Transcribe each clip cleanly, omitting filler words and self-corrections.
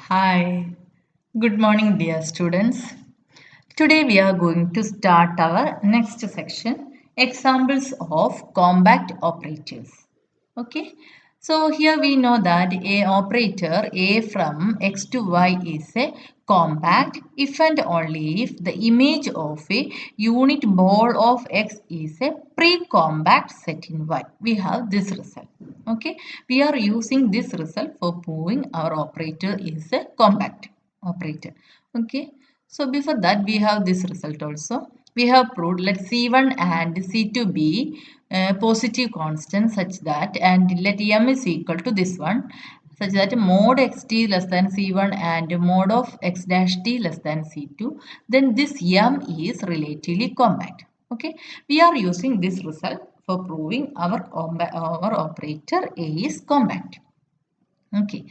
Hi, good morning, dear students. Today we are going to start our next section examples of compact operators. Okay, so here we know that a operator A from x to y is a compact if and only if the image of a unit ball of x is a pre-compact set in y. We have this result. Okay, we are using this result for proving our operator is a compact operator. Okay, so before that we have this result also. We have proved let C1 and C2 be positive constant such that and let M is equal to this one such that mod xt less than C1 and mod of x dash t less than C2, then this M is relatively compact. Okay, we are using this result for proving our operator A is compact. Okay,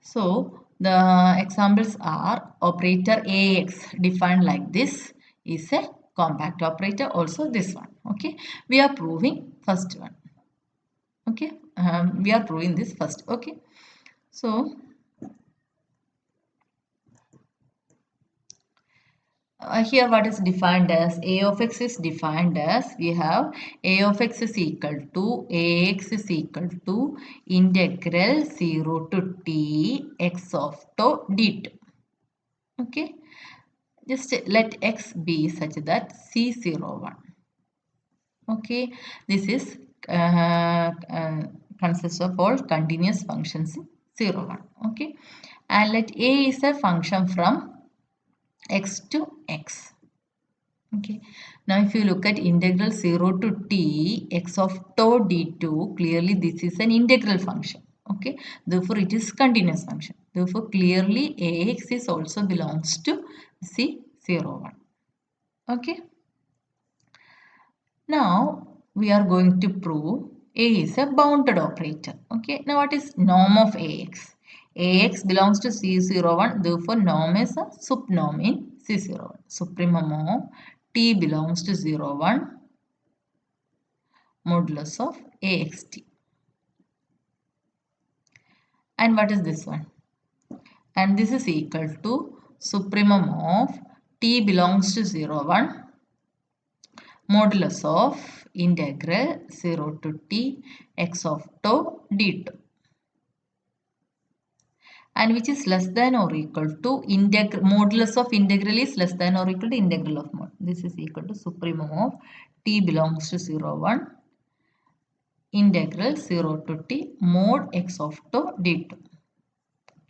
so the examples are operator AX defined like this is a compact operator, also this one. Okay, we are proving first one. Okay, we are proving this first. Okay, so here what is defined as a of x is defined as we have a of x is equal to ax is equal to integral 0 to t x of tau dt. Okay, just let x be such that c01. Okay, this is consists of all continuous functions 0 1. Okay, and let a is a function from x to x. Okay, now if you look at integral 0 to t x of tau d2, clearly this is an integral function. Okay, therefore it is continuous function. Therefore clearly ax is also belongs to c01. Okay, now we are going to prove A is a bounded operator. Okay, now what is norm of AX? AX belongs to C01, therefore norm is a subnorm in C01. Supremum of T belongs to 01 modulus of AXT. And what is this one? And this is equal to supremum of T belongs to 01 modulus of integral 0 to t x of tau d2, and which is less than or equal to modulus of integral is less than or equal to integral of mod. This is equal to supremum of t belongs to 0 1 integral 0 to t mod x of tau d2.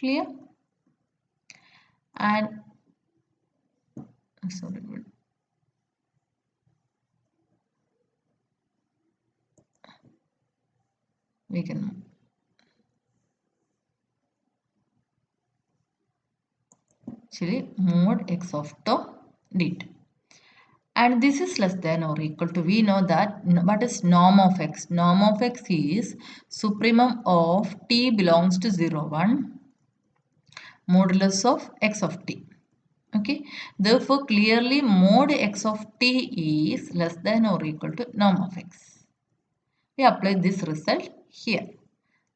Clear? And sorry, we can actually mod x of tau d2. And this is less than or equal to, we know that what is norm of x? Norm of x is supremum of t belongs to 0 1 modulus of x of t. Okay, therefore clearly mod x of t is less than or equal to norm of x. We apply this result here.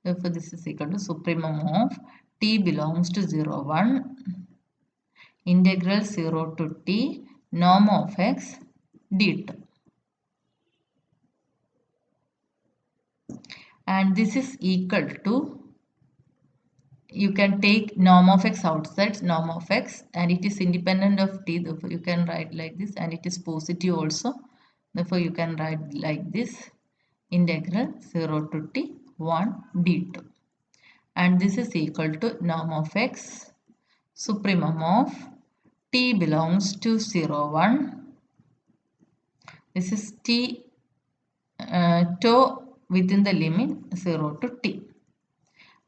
Therefore this is equal to supremum of t belongs to 0 1 integral 0 to t norm of x d2. And this is equal to, you can take norm of x outside norm of x, and it is independent of t, therefore you can write like this, and it is positive also, therefore you can write like this integral 0 to t 1 d2, and this is equal to norm of x supremum of t belongs to 0 1, this is t tau within the limit 0 to t,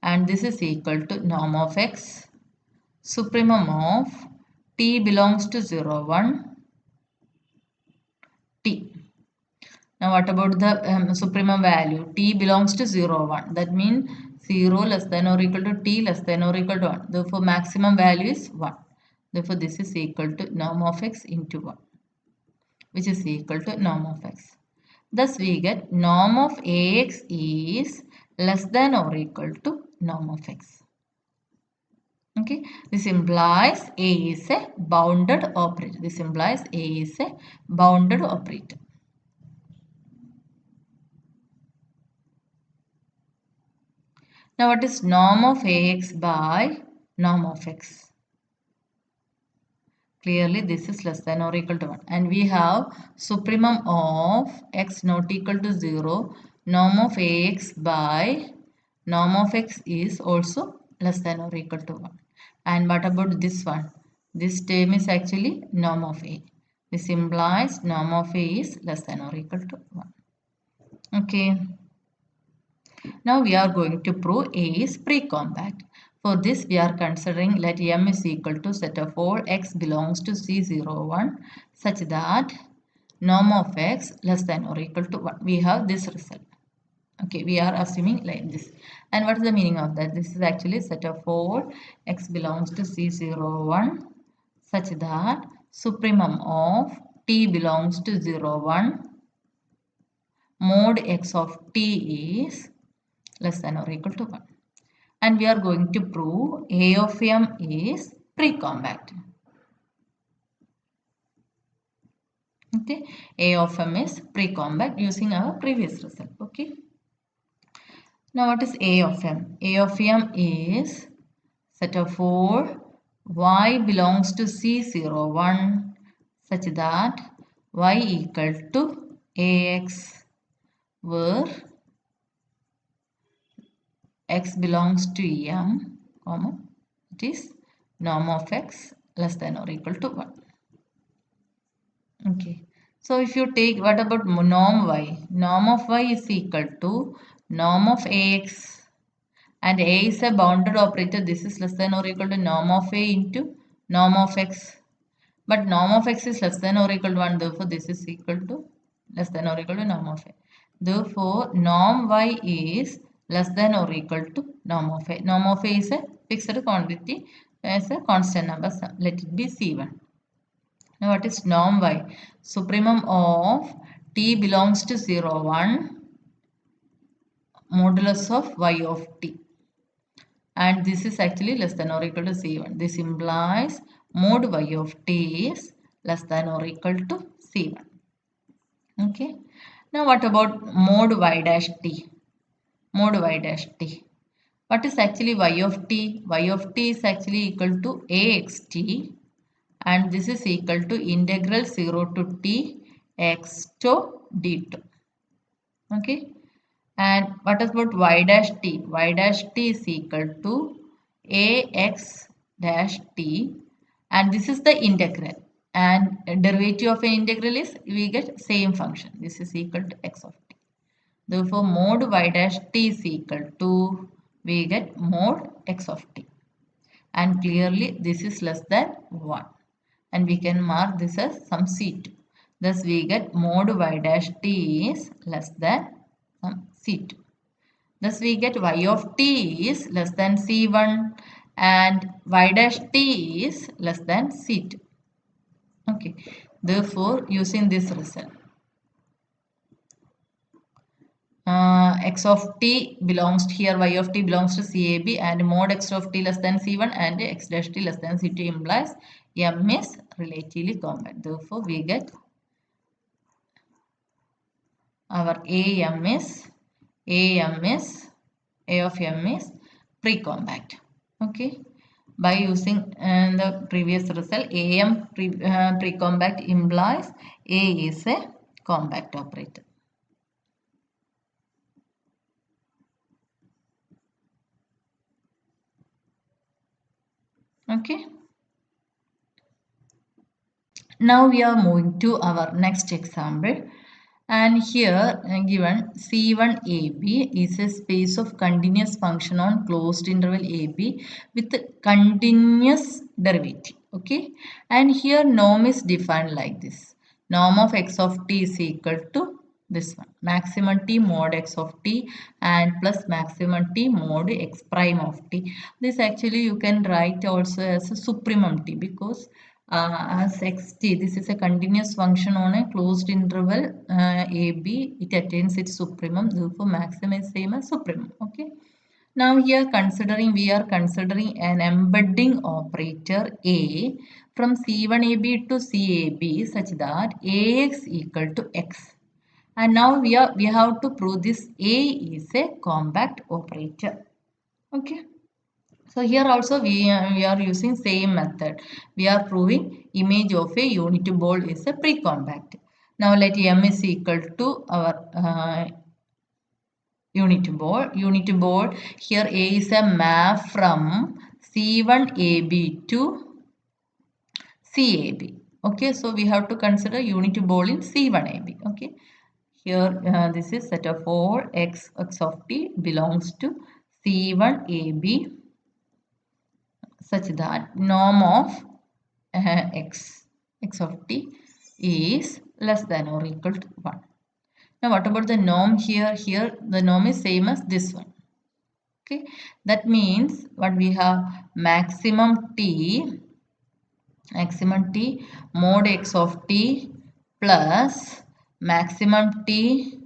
and this is equal to norm of x supremum of t belongs to 0 1 t. Now what about the supremum value? T belongs to 0 1, that means 0 less than or equal to t less than or equal to 1, therefore maximum value is 1, therefore this is equal to norm of x into 1, which is equal to norm of x. Thus we get norm of ax is less than or equal to norm of x. Okay, this implies A is a bounded operator. This implies A is a bounded operator. Now, what is norm of Ax by norm of x? Clearly, this is less than or equal to 1. And we have supremum of x not equal to 0. Norm of Ax by norm of x is also less than or equal to 1. And what about this one? This term is actually norm of A. This implies norm of A is less than or equal to 1. Okay. Now we are going to prove A is pre-compact. For this we are considering let M is equal to set of all x belongs to C01 such that norm of x less than or equal to 1. We have this result. Okay, we are assuming like this. And what is the meaning of that? This is actually set of all x belongs to C01 such that supremum of t belongs to 01 mod x of t is less than or equal to 1. And we are going to prove A of M is pre-compact. Okay, A of M is pre-compact using our previous result. Okay. Now what is A of M? A of M is set of 4 y belongs to C01 such that y equal to Ax where x belongs to M, comma, it is norm of x less than or equal to 1. Okay. So if you take what about norm y? Norm of y is equal to norm of Ax and A is a bounded operator. This is less than or equal to norm of A into norm of x. But norm of x is less than or equal to 1. Therefore, this is equal to less than or equal to norm of A. Therefore, norm y is less than or equal to norm of A. Norm of A is a fixed quantity as a constant number. Let it be C1. Now, what is norm y? Supremum of t belongs to 0, 1 modulus of y of t. And this is actually less than or equal to C1. This implies mod y of t is less than or equal to C1. Okay. Now what about mod y dash t? Mod y dash t. What is actually y of t? Y of t is actually equal to axt and this is equal to integral 0 to t x to d2. Okay. And what about y dash t? Y dash t is equal to ax dash t and this is the integral and derivative of an integral is we get same function. This is equal to x of t. Therefore, mod y dash t is equal to we get mod x of t and clearly this is less than 1 and we can mark this as some C2. Thus, we get mod y dash t is less than some C2. Thus, we get y of t is less than C1 and y dash t is less than C2. Okay. Therefore, using this result, x of t belongs to here, y of t belongs to CAB and mod x of t less than C1 and x dash t less than C2 implies M is relatively compact. Therefore, we get our A of M is pre-compact. Okay. By using the previous result, AM pre-compact implies A is a compact operator. Okay. Now we are moving to our next example. And here given C1AB is a space of continuous function on closed interval AB with continuous derivative. Okay. And here norm is defined like this. Norm of x of t is equal to this one. Maximum t mod x of t and plus maximum t mod x prime of t. This actually you can write also as a supremum t because as xt, this is a continuous function on a closed interval ab. It attains its supremum. Therefore, maximum is same as supremum. Okay. Now here we are considering an embedding operator A from C1AB to CAB such that AX equal to X. And now we have to prove this A is a compact operator. Okay. So here also we are using same method. We are proving image of a unit ball is a pre-compact. Now let M is equal to our unit ball. Unit ball here A is a map from C1AB to CAB. Okay, so we have to consider unit ball in C1AB. Okay, here this is set of 4 x of t belongs to C1AB such that norm of x of t is less than or equal to 1. Now what about the norm here? Here the norm is same as this one. Okay, that means what we have maximum t mod x of t plus maximum t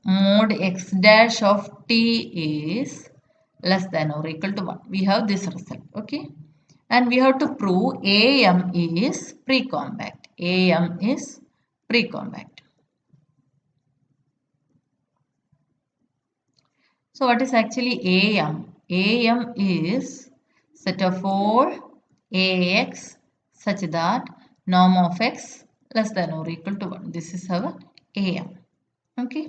mod x dash of t is less than or equal to 1. We have this result. Okay, and we have to prove AM is pre-compact. AM is pre-compact. So what is actually AM? AM is set of 4 AX such that norm of x less than or equal to 1. This is our AM. Okay.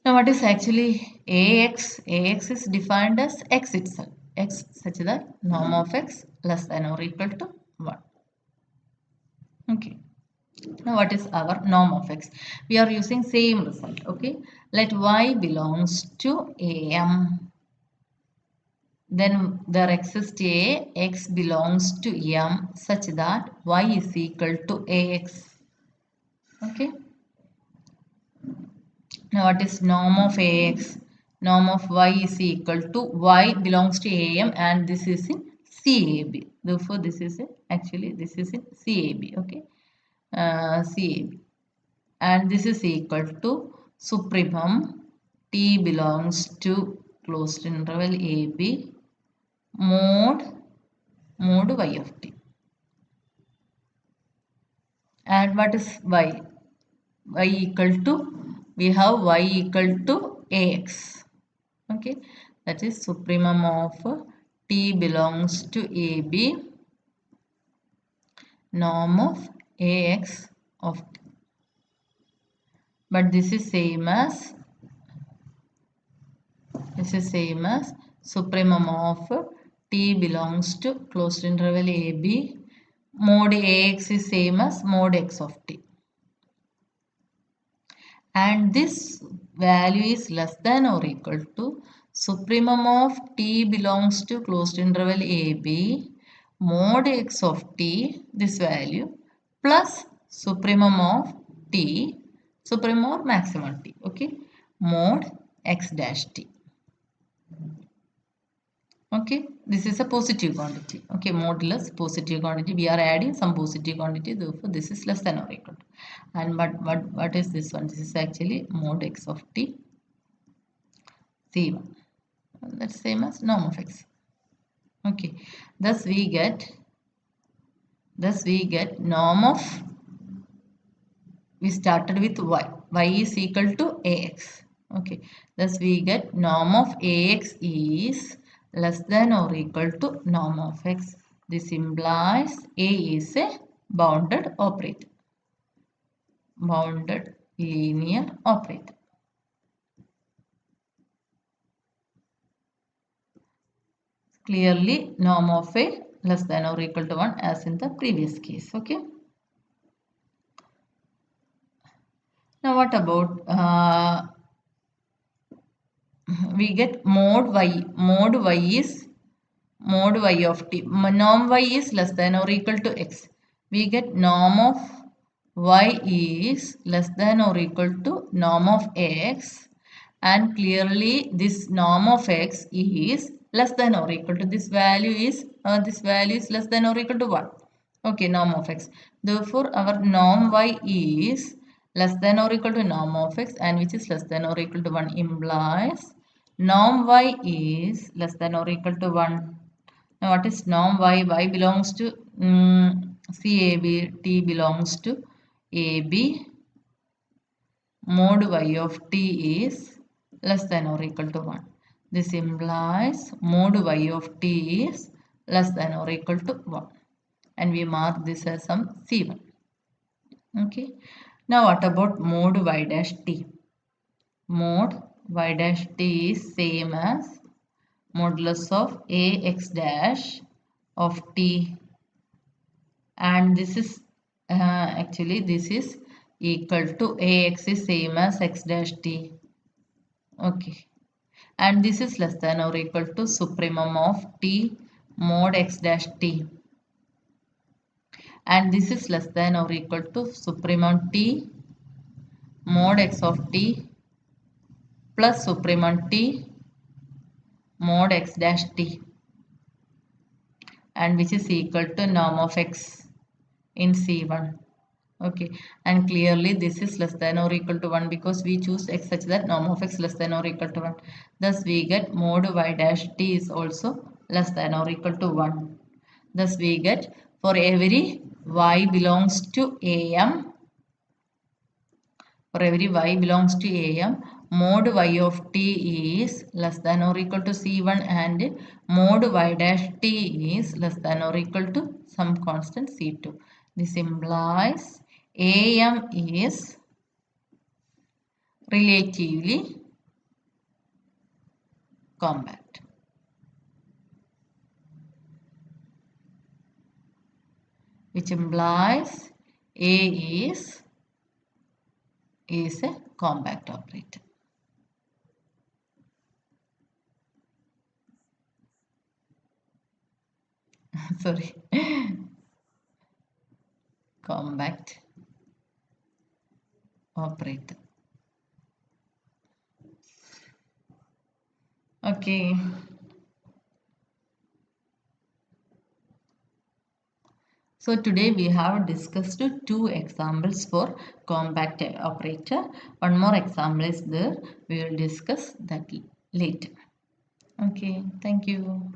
Now what is actually AX? AX is defined as x itself. X such that norm of x less than or equal to 1. Okay. Now what is our norm of x? We are using same result. Okay. Let y belongs to AM. Then there exists a x belongs to M such that y is equal to AX. Okay. Now what is norm of AX? Norm of y is equal to y belongs to AM and this is in CAB. Therefore this is actually this is in CAB. Okay. CAB. And this is equal to supremum t belongs to closed interval AB mod y of t. And what is y? Y equal to, we have y equal to AX. Okay, that is supremum of t belongs to AB norm of AX of t. But this is same as supremum of t belongs to closed interval AB mod AX is same as mod x of t. And this value is less than or equal to supremum of t belongs to closed interval AB mod x of t, this value, plus supremum of t, supremum or maximum t, okay, mod x dash t. Okay, this is a positive quantity. Okay, modulus positive quantity. We are adding some positive quantity. Therefore, this is less than or equal to. And what is this one? This is actually mod x of t c1. That's same as norm of x. Okay, thus we get norm of. We started with y. Y is equal to ax. Okay, thus we get norm of ax is less than or equal to norm of x. This implies A is a bounded operator. Bounded linear operator. Clearly norm of A less than or equal to 1 as in the previous case. Okay. Now what about we get mod y. Mod y of t. Norm y is less than or equal to x. We get norm of y is less than or equal to norm of x, and clearly this norm of x is less than or equal to this value is less than or equal to 1. Okay, norm of x. Therefore our norm y is less than or equal to norm of x, and which is less than or equal to 1 implies Norm y is less than or equal to 1. Now what is norm y? Y belongs to CAB, T belongs to AB. Mod y of t is less than or equal to 1. This implies mod y of t is less than or equal to 1. And we mark this as some C1. Okay. Now what about mod y dash t? Mod y dash t is same as modulus of ax dash of t, and this is actually this is equal to ax is same as x dash t. Okay, and this is less than or equal to supremum of t mod x dash t, and this is less than or equal to supremum t mod x of t plus supremum t mod x dash t, and which is equal to norm of x in C1. Okay, and clearly this is less than or equal to 1 because we choose x such that norm of x less than or equal to 1. Thus we get mod y dash t is also less than or equal to 1. Thus we get for every y belongs to AM, for every y belongs to AM, mod y of t is less than or equal to C1, and mod y dash t is less than or equal to some constant C2. This implies AM is relatively compact, which implies A is a compact operator. Sorry, compact operator. Okay. So today we have discussed two examples for compact operator. One more example is there. We will discuss that later. Okay, thank you.